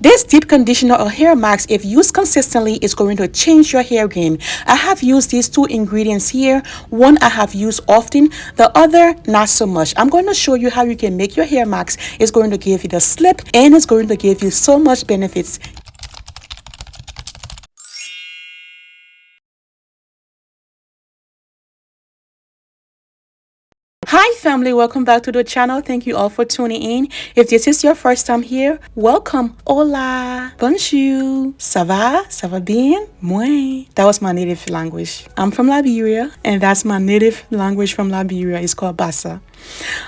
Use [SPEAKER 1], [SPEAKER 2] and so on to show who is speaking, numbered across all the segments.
[SPEAKER 1] This deep conditioner or hair mask, if used consistently, is going to change your hair game. I have used these two ingredients here. One I have used often, the other not so much. I'm going to show you how you can make your hair mask. It's going to give you the slip and it's going to give you so much benefits. Hi family, welcome back to the channel. Thank you all for tuning in. If this is your first time here, welcome. Hola, bonjour, ça va? Ça va bien? Moi. That was my native language. I'm from Liberia and that's my native language from Liberia. It's called Bassa.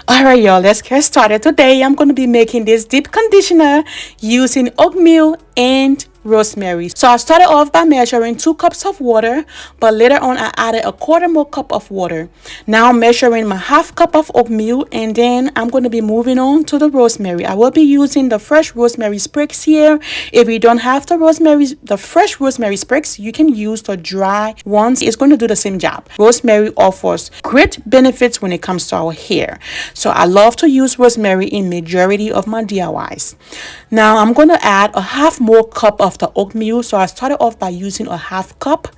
[SPEAKER 1] Alright y'all, let's get started. Today I'm going to be making this deep conditioner using oatmeal and rosemary. So I started off by measuring 2 cups of water, but later on I added a quarter more cup of water. Now I'm measuring my half cup of oatmeal, and then I'm going to be moving on to the rosemary. I will be using the fresh rosemary sprigs here. If you don't have the fresh rosemary sprigs, you can use the dry ones. It's going to do the same job. Rosemary offers great benefits when it comes to our hair. So I love to use rosemary in majority of my DIYs. Now I'm going to add a half more cup of the oatmeal. So I started off by using a half cup,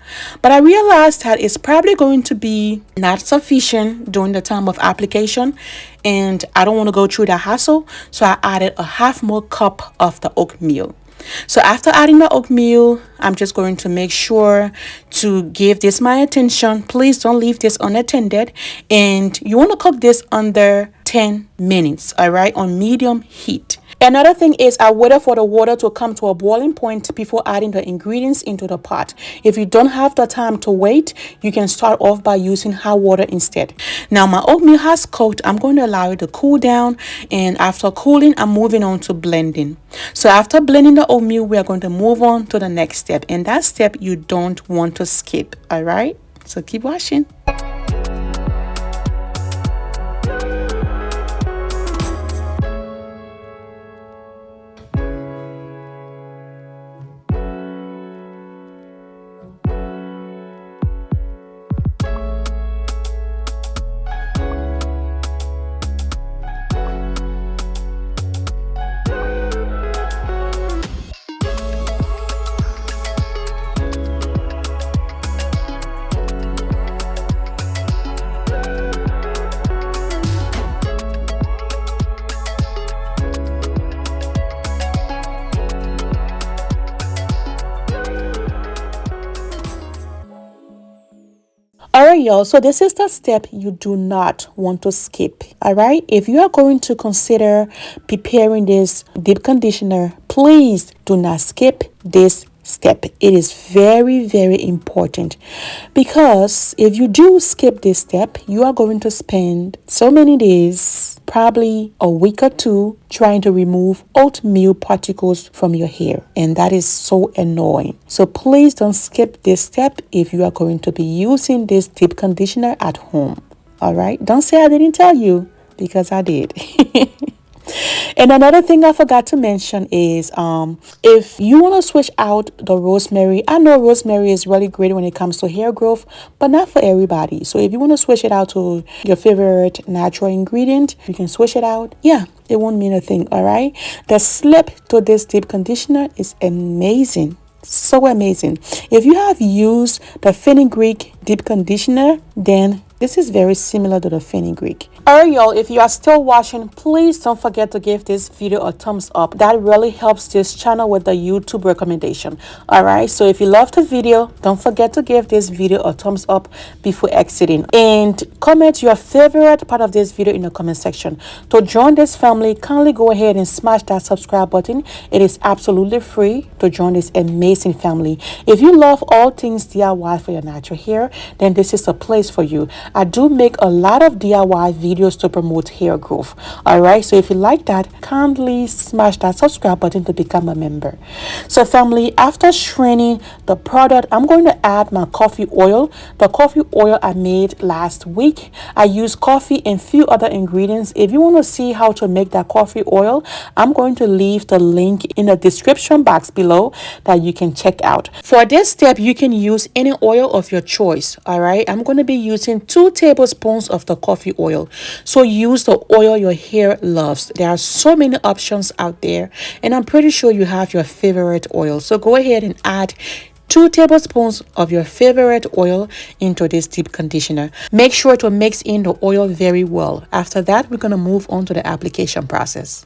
[SPEAKER 1] but I realized that it's probably going to be not sufficient during the time of application, and I don't want to go through the hassle. So I added a half more cup of the oatmeal. So after adding the oatmeal, I'm just going to make sure to give this my attention. Please don't leave this unattended, and you want to cook this under 10 minutes, all right, on medium heat. Another thing is I waited for the water to come to a boiling point before adding the ingredients into the pot. If you don't have the time to wait, you can start off by using hot water instead. Now my oatmeal has cooked. I'm going to allow it to cool down, and after cooling, I'm moving on to blending. So after blending the oatmeal, we are going to move on to the next step, and that step you don't want to skip, all right? So keep watching. Alright y'all, so this is the step you do not want to skip. Alright, if you are going to consider preparing this deep conditioner, please do not skip this step. It is very, very important, because if you do skip this step, you are going to spend so many days, probably a week or two, trying to remove oatmeal particles from your hair, and that is so annoying. So please don't skip this step if you are going to be using this deep conditioner at home. All right, don't say I didn't tell you, because I did. And another thing I forgot to mention is if you want to switch out the rosemary, I know rosemary is really great when it comes to hair growth, but not for everybody. So if you want to switch it out to your favorite natural ingredient, you can switch it out. Yeah, it won't mean a thing, all right? The slip to this deep conditioner is amazing. So amazing. If you have used the fenugreek deep conditioner, then this is very similar to the fenugreek. Alright y'all, if you are still watching, please don't forget to give this video a thumbs up. That really helps this channel with the YouTube recommendation. Alright, so if you love the video, don't forget to give this video a thumbs up before exiting, and comment your favorite part of this video in the comment section. To join this family, kindly go ahead and smash that subscribe button. It is absolutely free to join this amazing family. If you love all things DIY for your natural hair, then this is a place for you. I do make a lot of DIY videos to promote hair growth. Alright, so if you like that, kindly smash that subscribe button to become a member. So family, after straining the product, I'm going to add my coffee oil. The coffee oil I made last week. I use coffee and few other ingredients. If you want to see how to make that coffee oil, I'm going to leave the link in the description box below that you can check out. For this step, you can use any oil of your choice. Alright, I'm going to be using 2 2 tablespoons of the coffee oil. So use the oil your hair loves. There are so many options out there, and I'm pretty sure you have your favorite oil. So go ahead and add 2 tablespoons of your favorite oil into this deep conditioner. Make sure to mix in the oil very well. After that, we're going to move on to the application process.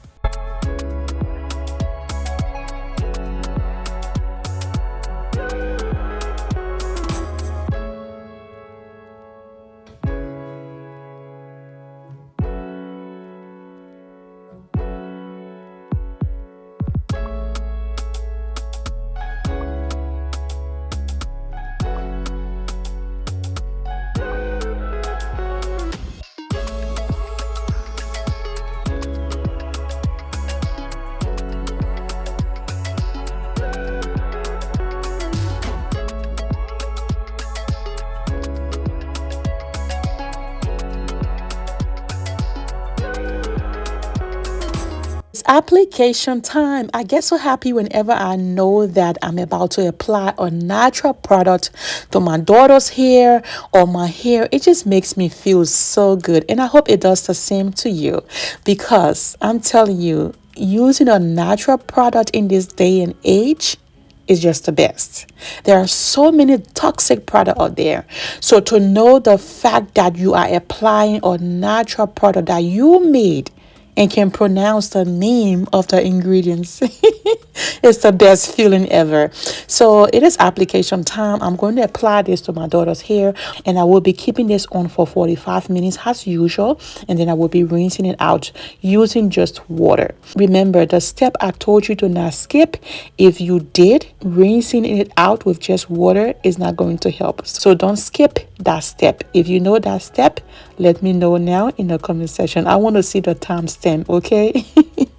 [SPEAKER 1] Application time. I get so happy whenever I know that I'm about to apply a natural product to my daughter's hair or my hair. It just makes me feel so good, and I hope it does the same to you, because I'm telling you, using a natural product in this day and age is just the best. There are so many toxic products out there. So to know the fact that you are applying a natural product that you made and can pronounce the name of the ingredients, it's the best feeling ever. So it is application time. I'm going to apply this to my daughter's hair, and I will be keeping this on for 45 minutes as usual, and then I will be rinsing it out using just water. Remember the step I told you to not skip. If you did, rinsing it out with just water is not going to help. So don't skip that step. If you know that step, let me know now in the comment section. I want to see the timestamp, okay?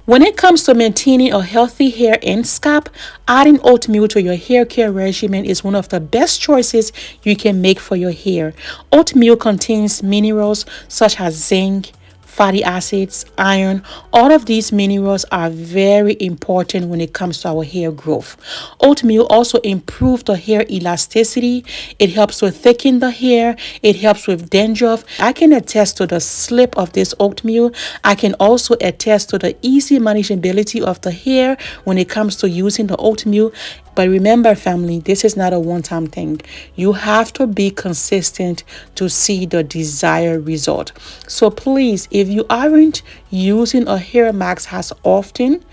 [SPEAKER 1] When it comes to maintaining a healthy hair and scalp, adding oatmeal to your hair care regimen is one of the best choices you can make for your hair. Oatmeal contains minerals such as zinc, fatty acids, iron. All of these minerals are very important when it comes to our hair growth. Oatmeal also improves the hair elasticity. It helps to thicken the hair. It helps with dandruff. I can attest to the slip of this oatmeal. I can also attest to the easy manageability of the hair when it comes to using the oatmeal. But remember, family, this is not a one-time thing. You have to be consistent to see the desired result. So please, if you aren't using a hair mask as often,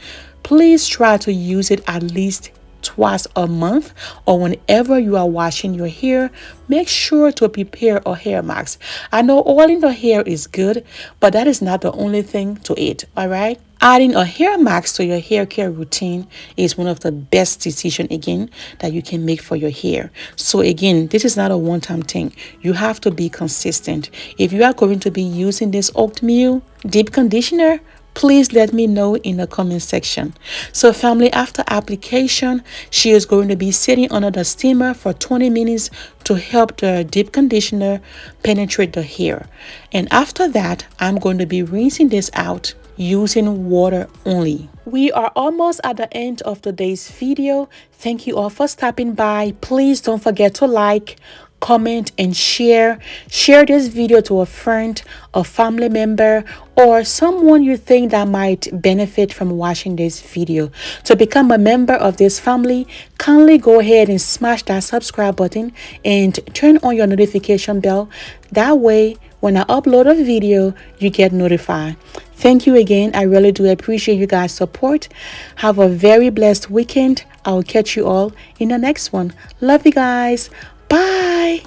[SPEAKER 1] please try to use it at least twice a month, or whenever you are washing your hair, make sure to prepare a hair mask. I know oiling the hair is good, but that is not the only thing to it, all right? Adding a hair mask to your hair care routine is one of the best decisions, again, that you can make for your hair. So again, this is not a one-time thing. You have to be consistent. If you are going to be using this oatmeal deep conditioner, please let me know in the comment section. So family, after application, she is going to be sitting under the steamer for 20 minutes to help the deep conditioner penetrate the hair. And after that, I'm going to be rinsing this out using water only. We are almost at the end of today's video. Thank you all for stopping by. Please don't forget to like, comment, and share this video to a friend, a family member, or someone you think that might benefit from watching this video. To become a member of this family, kindly go ahead and smash that subscribe button and turn on your notification bell. That way, when I upload a video, you get notified. Thank you again. I really do appreciate you guys' support. Have a very blessed weekend. I'll catch you all in the next one. Love you guys. Bye.